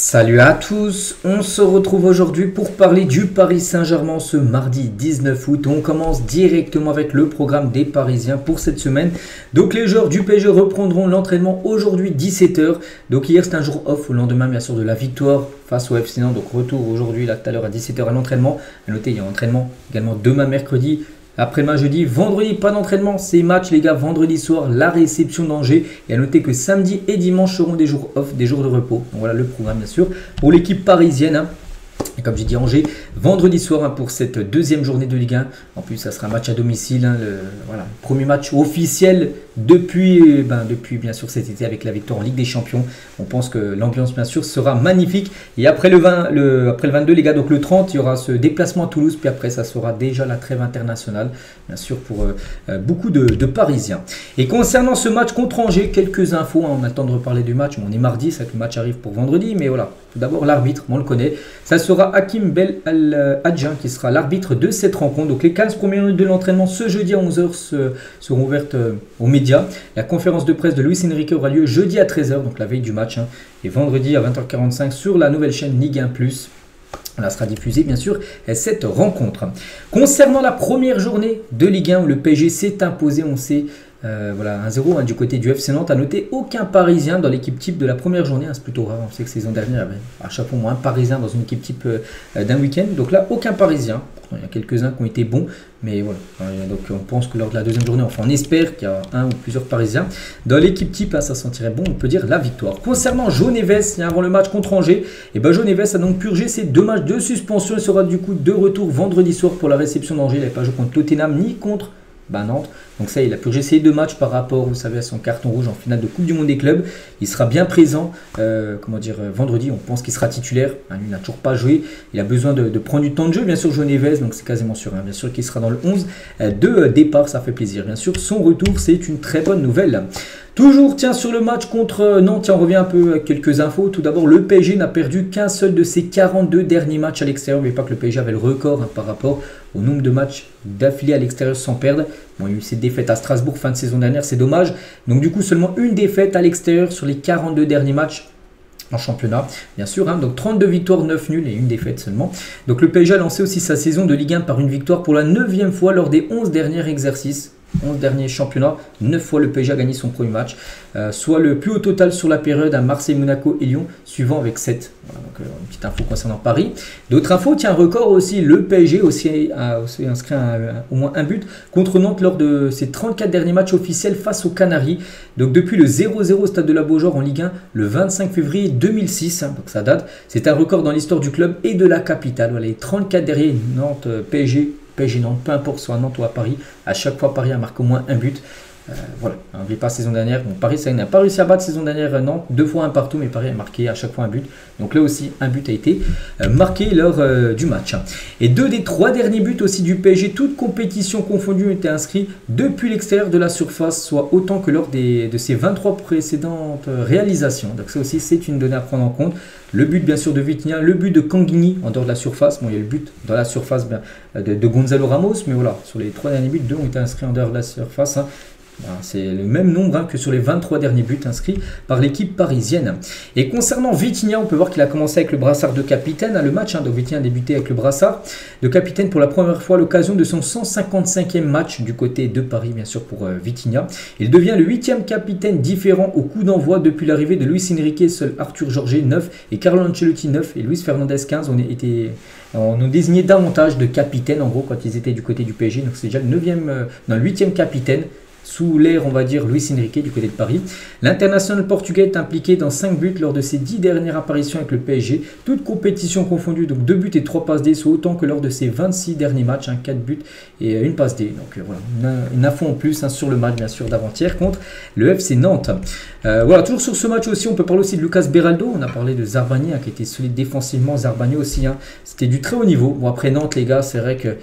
Salut à tous, on se retrouve aujourd'hui pour parler du Paris Saint-Germain ce mardi 19 août. On commence directement avec le programme des Parisiens pour cette semaine. Donc les joueurs du PSG reprendront l'entraînement aujourd'hui 17 h. Donc hier c'était un jour off, au lendemain bien sûr de la victoire face au FC Nantes. Donc retour aujourd'hui là tout à l'heure à 17 h à l'entraînement. À noter il y a un entraînement également demain mercredi. Après-demain jeudi, vendredi, pas d'entraînement, c'est match les gars, vendredi soir, la réception d'Angers. Et à noter que samedi et dimanche seront des jours off, des jours de repos. Donc voilà le programme bien sûr pour l'équipe parisienne. Et comme j'ai dit Angers, vendredi soir pour cette deuxième journée de Ligue 1. En plus ça sera un match à domicile, le premier match officiel depuis bien sûr cet été avec la victoire en Ligue des Champions. On pense que l'ambiance bien sûr sera magnifique. Et après après le 22 les gars, donc le 30, il y aura ce déplacement à Toulouse. Puis après ça sera déjà la trêve internationale, bien sûr pour beaucoup de Parisiens. Et concernant ce match contre Angers, quelques infos, on attend de reparler du match. Bon, on est mardi, c'est que le match arrive pour vendredi. Mais voilà, tout d'abord l'arbitre, on le connaît. Ça sera Hakim Bel Al-Hadjan qui sera l'arbitre de cette rencontre. Donc les 15 premières minutes de l'entraînement ce jeudi à 11 h seront ouvertes aux médias. La conférence de presse de Luis Enrique aura lieu jeudi à 13 h, donc la veille du match, et vendredi à 20 h 45 sur la nouvelle chaîne Ligue 1+. Là sera diffusée bien sûr cette rencontre. Concernant la première journée de Ligue 1 où le PSG s'est imposé, on sait, 1-0 du côté du FC Nantes. À noter aucun Parisien dans l'équipe type de la première journée. C'est plutôt rare, on sait que saison dernière, il y avait à chaque fois un Parisien dans une équipe type d'un week-end. Donc là, aucun Parisien. Il y a quelques-uns qui ont été bons, mais voilà. Donc on pense que lors de la deuxième journée, enfin on espère qu'il y a un ou plusieurs Parisiens. Dans l'équipe type, ça sentirait bon, on peut dire la victoire. Concernant João Neves, avant le match contre Angers, João Neves a donc purgé ses 2 matchs de suspension. Il sera du coup de retour vendredi soir pour la réception d'Angers. Il n'avait pas joué contre Tottenham ni contre Nantes. Donc ça, il a purgé ses 2 matchs par rapport, vous savez, à son carton rouge en finale de Coupe du Monde des clubs. Il sera bien présent, vendredi. On pense qu'il sera titulaire. Lui n'a toujours pas joué. Il a besoin de prendre du temps de jeu, bien sûr, João Neves. Donc c'est quasiment sûr. Bien sûr qu'il sera dans le 11 de départ. Ça fait plaisir. Bien sûr, son retour, c'est une très bonne nouvelle. Toujours, sur le match contre Nantes, on revient un peu à quelques infos. Tout d'abord, le PSG n'a perdu qu'un seul de ses 42 derniers matchs à l'extérieur. N'oubliez pas que le PSG avait le record par rapport au nombre de matchs d'affilée à l'extérieur sans perdre. Bon, il y a eu cette défaite à Strasbourg fin de saison dernière, c'est dommage. Donc du coup, seulement une défaite à l'extérieur sur les 42 derniers matchs en championnat, bien sûr. Donc 32 victoires, 9 nuls et une défaite seulement. Donc le PSG a lancé aussi sa saison de Ligue 1 par une victoire pour la 9e fois lors des 11 derniers exercices. 11 derniers championnats, 9 fois le PSG a gagné son premier match, soit le plus haut total sur la période à Marseille, Monaco et Lyon, suivant avec 7. Voilà, donc une petite info concernant Paris. D'autres infos, un record aussi, le PSG a aussi inscrit au moins un but contre Nantes lors de ses 34 derniers matchs officiels face aux Canaries. Donc depuis le 0-0 au stade de la Beaujoire en Ligue 1, le 25 février 2006, donc ça date. C'est un record dans l'histoire du club et de la capitale. Voilà, les 34 derniers Nantes, PSG Nantes, peu importe soit à Nantes ou à Paris, à chaque fois Paris a marqué au moins un but. Voilà, on n'oublie pas saison dernière. Bon, Paris ça n'a pas réussi à battre saison dernière Nantes, 2 fois un partout, mais Paris a marqué à chaque fois un but. Donc là aussi, un but a été marqué lors du match. Et 2 des 3 derniers buts aussi du PSG, toutes compétitions confondues, ont été inscrits depuis l'extérieur de la surface, soit autant que lors de ses 23 précédentes réalisations. Donc ça aussi, c'est une donnée à prendre en compte. Le but bien sûr de Vitinha, le but de Kanghini en dehors de la surface. Bon, il y a le but dans la surface de Gonzalo Ramos, mais voilà, sur les 3 derniers buts, 2 ont été inscrits en dehors de la surface. C'est le même nombre que sur les 23 derniers buts inscrits par l'équipe parisienne. Et concernant Vitinha, on peut voir qu'il a commencé avec le brassard de capitaine le match. Donc Vitinha a débuté avec le brassard de capitaine pour la première fois à l'occasion de son 155e match du côté de Paris, bien sûr pour Vitinha. Il devient le 8e capitaine différent au coup d'envoi depuis l'arrivée de Luis Enrique. Seul Arthur Jorge 9 et Carlo Ancelotti 9 et Luis Fernandez 15 on nous désignait davantage de capitaine en gros quand ils étaient du côté du PSG. Donc c'est déjà le 8e capitaine sous l'ère, on va dire, Luis Enrique du côté de Paris. L'international portugais est impliqué dans 5 buts lors de ses 10 dernières apparitions avec le PSG. Toutes compétitions confondues, donc 2 buts et 3 passes D, soit autant que lors de ses 26 derniers matchs, 4 buts et une passe D. Donc voilà, une info en plus sur le match bien sûr d'avant-hier contre le FC Nantes. Voilà, toujours sur ce match aussi, on peut parler aussi de Lucas Beraldo. On a parlé de Zarbani qui était solide défensivement. Zarbani aussi, c'était du très haut niveau. Bon, après Nantes, les gars, c'est vrai que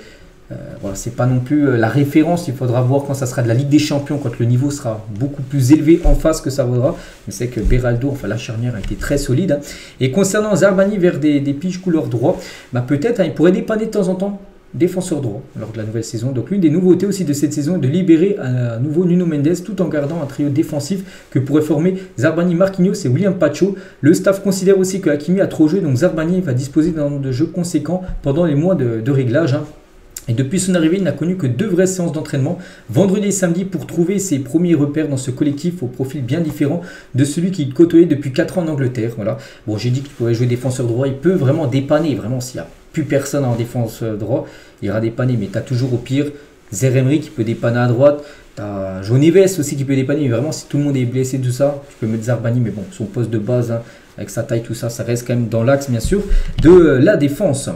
voilà, c'est pas non plus la référence. Il faudra voir quand ça sera de la Ligue des Champions, quand le niveau sera beaucoup plus élevé en face que ça vaudra. Mais c'est que Beraldo, enfin la charnière a été très solide. Et concernant Zarbani vers des piges couleur droit, peut-être il pourrait dépanner de temps en temps défenseur droit lors de la nouvelle saison. Donc l'une des nouveautés aussi de cette saison est de libérer à nouveau Nuno Mendes tout en gardant un trio défensif que pourraient former Zarbani, Marquinhos et William Pacho. Le staff considère aussi que Hakimi a trop joué, donc Zarbani va disposer d'un nombre de jeux conséquent pendant les mois de réglage. Et depuis son arrivée, il n'a connu que 2 vraies séances d'entraînement, vendredi et samedi, pour trouver ses premiers repères dans ce collectif au profil bien différent de celui qu'il côtoyait depuis 4 ans en Angleterre. Voilà. Bon, j'ai dit qu'il pouvait jouer défenseur droit, il peut vraiment dépanner, vraiment s'il n'y a plus personne en défense droit, il ira dépanner, mais tu as toujours au pire Zaïre-Emery qui peut dépanner à droite, tu as Johnny Vest aussi qui peut dépanner, mais vraiment si tout le monde est blessé, tout ça, tu peux mettre Zarbani, mais bon, son poste de base, hein, avec sa taille, tout ça, ça reste quand même dans l'axe bien sûr de la défense.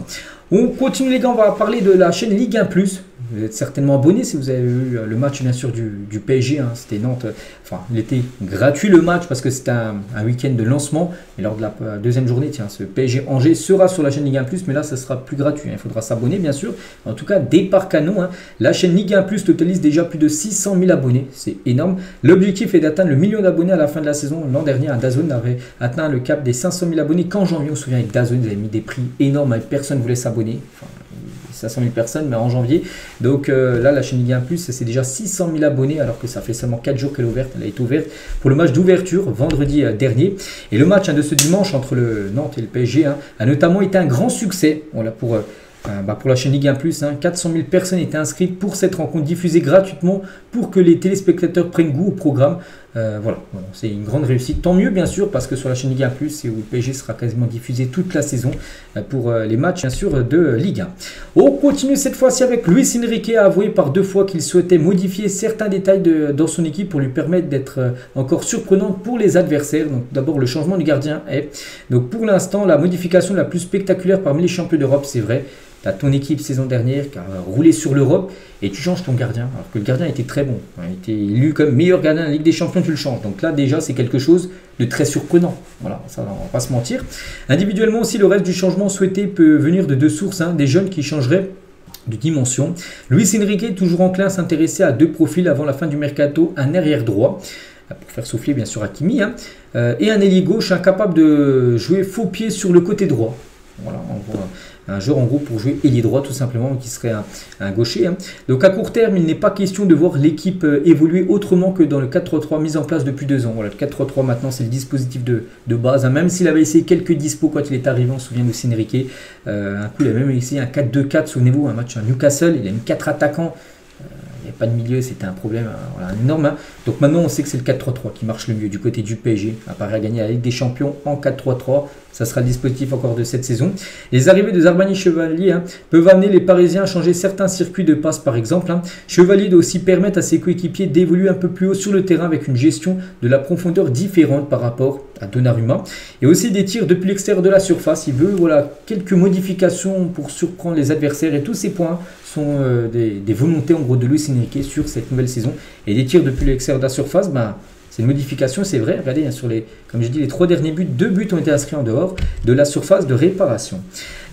On continue les gars, on va parler de la chaîne Ligue 1+. Vous êtes certainement abonné si vous avez eu le match bien sûr du PSG, hein, c'était Nantes, enfin il était gratuit le match parce que c'était un week-end de lancement, mais lors de la deuxième journée, tiens, ce PSG Angers sera sur la chaîne Ligue 1+, mais là ça sera plus gratuit, hein, il faudra s'abonner bien sûr. En tout cas, départ canon, hein, la chaîne Ligue 1+, totalise déjà plus de 600 000 abonnés, c'est énorme. L'objectif est d'atteindre le million d'abonnés à la fin de la saison. L'an dernier, DAZN avait atteint le cap des 500 000 abonnés qu'en janvier, on se souvient avec DAZN, ils avaient mis des prix énormes, avec personne ne voulait s'abonner. Enfin, 500 000 personnes, mais en janvier. Donc là, la chaîne Ligue 1+, c'est déjà 600 000 abonnés, alors que ça fait seulement 4 jours qu'elle est ouverte. Elle a été ouverte pour le match d'ouverture vendredi dernier. Et le match de ce dimanche entre le Nantes et le PSG a notamment été un grand succès. Voilà, pour la chaîne Ligue 1+, 400 000 personnes étaient inscrites pour cette rencontre diffusée gratuitement pour que les téléspectateurs prennent goût au programme. Voilà, bon, c'est une grande réussite. Tant mieux bien sûr parce que sur la chaîne Ligue 1+, c'est où le PSG sera quasiment diffusé toute la saison pour les matchs bien sûr de Ligue 1. On continue cette fois-ci avec Luis Enrique, a avoué par 2 fois qu'il souhaitait modifier certains détails dans son équipe pour lui permettre d'être encore surprenante pour les adversaires. Donc d'abord le changement du gardien est. Donc pour l'instant la modification la plus spectaculaire parmi les champions d'Europe, c'est vrai. Tu as ton équipe saison dernière qui a roulé sur l'Europe et tu changes ton gardien. Alors que le gardien était très bon. Il a été élu comme meilleur gardien de la Ligue des Champions, tu le changes. Donc là déjà c'est quelque chose de très surprenant. Voilà, ça on va pas se mentir. Individuellement aussi le reste du changement souhaité peut venir de 2 sources. Des jeunes qui changeraient de dimension. Luis Enrique est toujours enclin à s'intéresser à 2 profils avant la fin du mercato. Un arrière droit, pour faire souffler bien sûr Hakimi, et un ailier gauche incapable de jouer faux pied sur le côté droit. Voilà, on voit un joueur en gros pour jouer ailier droit tout simplement, qui serait un gaucher. Donc à court terme, il n'est pas question de voir l'équipe évoluer autrement que dans le 4-3-3 mis en place depuis 2 ans. Voilà, le 4-3-3 maintenant c'est le dispositif de base. Même s'il avait essayé quelques dispos quand il est arrivé, on se souvient de Luis Enrique. Un coup il a même essayé un 4-2-4, souvenez-vous, un match à Newcastle, il a mis 4 attaquants. Il n'y avait pas de milieu, c'était un problème voilà, énorme. Donc maintenant on sait que c'est le 4-3-3 qui marche le mieux du côté du PSG. À Paris a gagné la Ligue des Champions en 4-3-3. Ça sera le dispositif encore de cette saison. Les arrivées de Zarbani Chevalier peuvent amener les Parisiens à changer certains circuits de passe par exemple. Chevalier doit aussi permettre à ses coéquipiers d'évoluer un peu plus haut sur le terrain avec une gestion de la profondeur différente par rapport à Donnarumma. Et aussi des tirs depuis l'extérieur de la surface. Il veut voilà, quelques modifications pour surprendre les adversaires et tous ces points sont des volontés en gros de Luis Enrique sur cette nouvelle saison. Et des tirs depuis l'extérieur de la surface, c'est une modification, c'est vrai. Regardez, sur comme je dis, les 3 derniers buts, 2 buts ont été inscrits en dehors de la surface de réparation.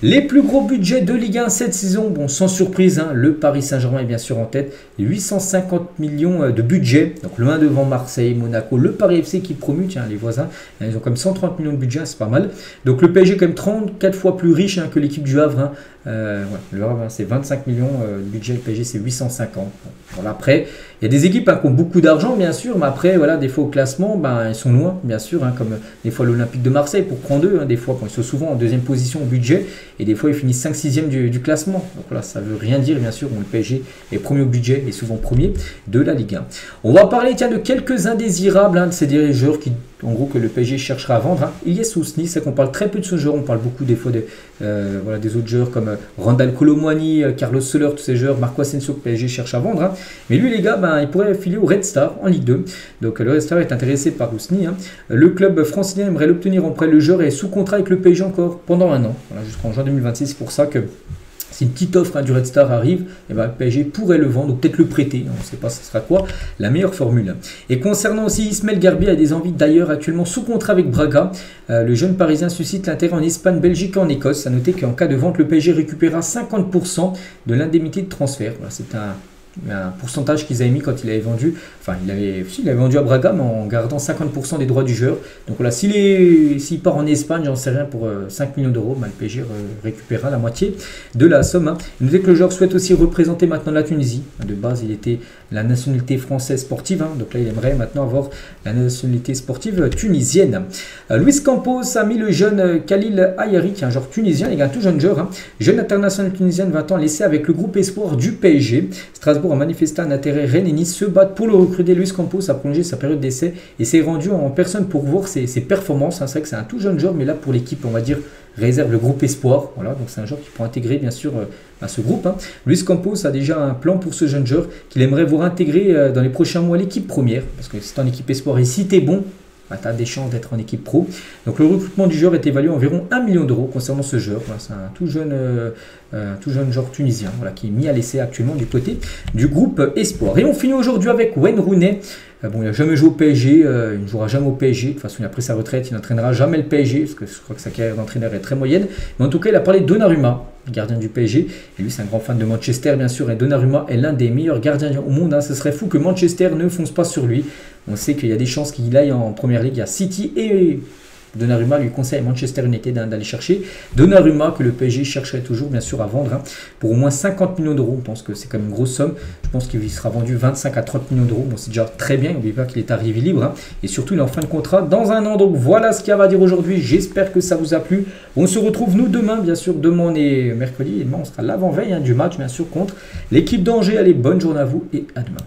Les plus gros budgets de Ligue 1 cette saison, bon, sans surprise, le Paris Saint-Germain est bien sûr en tête. 850 millions de budget, donc loin devant Marseille, Monaco, le Paris FC qui promue, tiens, les voisins, ils ont comme 130 millions de budget, c'est pas mal. Donc le PSG est quand même 34 fois plus riche que l'équipe du Havre. Voilà, le Havre, c'est 25 millions, le budget, le PSG c'est 850. Voilà, après, il y a des équipes qui ont beaucoup d'argent, bien sûr, mais après, voilà, des fois au classement, ils sont loin, bien sûr, comme des fois l'Olympique de Marseille, pour prendre eux, des fois, ils sont souvent en 2e position au budget, et des fois ils finissent 5-6e du classement. Donc voilà, ça veut rien dire, bien sûr, le PSG est premier au budget, et souvent premier de la Ligue 1. On va parler, tiens, de quelques indésirables, de ces joueurs qui, en gros, que le PSG cherchera à vendre. Ilyes Ousni, c'est qu'on parle très peu de ce joueur, on parle beaucoup des fois voilà, des autres joueurs comme Randal Kolo Muani, Carlos Soler, tous ces joueurs, Marco Asensio que le PSG cherche à vendre. Mais lui, les gars, il pourrait filer au Red Star en Ligue 2. Donc le Red Star est intéressé par Ousni. Le club francilien aimerait l'obtenir en prêt. Le joueur est sous contrat avec le PSG encore pendant 1 an, voilà, jusqu'en juin 2026. C'est pour ça que si une petite offre du Red Star arrive, le PSG pourrait le vendre ou peut-être le prêter. On ne sait pas ce sera quoi la meilleure formule. Et concernant aussi Ismaël Garbi, a des envies d'ailleurs actuellement sous contrat avec Braga. Le jeune Parisien suscite l'intérêt en Espagne, Belgique et en Écosse. A noter qu'en cas de vente, le PSG récupérera 50% de l'indemnité de transfert. Voilà, c'est un pourcentage qu'ils avaient mis quand il avait vendu. Enfin, il avait vendu à Braga, mais en gardant 50% des droits du joueur. Donc voilà, s'il part en Espagne, j'en sais rien, pour 5 millions d'euros, le PSG récupérera la moitié de la somme. Hein. Notez que le joueur souhaite aussi représenter maintenant la Tunisie. De base, il était la nationalité française sportive. Hein. Donc là, il aimerait maintenant avoir la nationalité sportive tunisienne. Luis Campos a mis le jeune Khalil Ayari, qui est un joueur tunisien, il est un tout jeune joueur. Hein. Jeune international tunisien de 20 ans, laissé avec le groupe espoir du PSG. Strasbourg a manifesté un intérêt. Rennes et Nice se battent pour le recruter. Luis Campos a prolongé sa période d'essai et s'est rendu en personne pour voir ses performances. Hein. C'est vrai que c'est un tout jeune joueur, mais là pour l'équipe, on va dire, réserve le groupe espoir. Voilà, donc c'est un joueur qui pourra intégrer bien sûr à ce groupe. Hein. Luis Campos a déjà un plan pour ce jeune joueur qu'il aimerait voir intégrer dans les prochains mois l'équipe première, parce que c'est en équipe espoir et si t'es bon, tu as des chances d'être en équipe pro. Donc le recrutement du joueur est évalué à environ 1 million d'euros concernant ce joueur. Voilà, c'est un tout jeune joueur tunisien, voilà, qui est mis à l'essai actuellement du côté du groupe espoir. Et on finit aujourd'hui avec Wayne Rooney. Bon, il n'a jamais joué au PSG, il ne jouera jamais au PSG. De toute façon, il a pris sa retraite, il n'entraînera jamais le PSG, parce que je crois que sa carrière d'entraîneur est très moyenne. Mais en tout cas, il a parlé de Donnarumma, gardien du PSG. Et lui, c'est un grand fan de Manchester, bien sûr. Et Donnarumma est l'un des meilleurs gardiens au monde. Hein. Ce serait fou que Manchester ne fonce pas sur lui. On sait qu'il y a des chances qu'il aille en première ligue. Il y a City et Donnarumma lui conseille à Manchester United d'aller chercher Donnarumma, que le PSG chercherait toujours bien sûr à vendre, hein, pour au moins 50 millions d'euros. On pense que c'est quand même une grosse somme. Je pense qu'il sera vendu 25 à 30 millions d'euros. Bon, c'est déjà très bien. N'oubliez pas qu'il est arrivé libre, hein, et surtout il est en fin de contrat dans un an. Donc voilà ce qu'il y a à dire aujourd'hui. J'espère que ça vous a plu. On se retrouve nous demain, bien sûr. Demain on est mercredi et demain on sera l'avant-veille, hein, du match bien sûr contre l'équipe d'Angers. Allez, bonne journée à vous et à demain.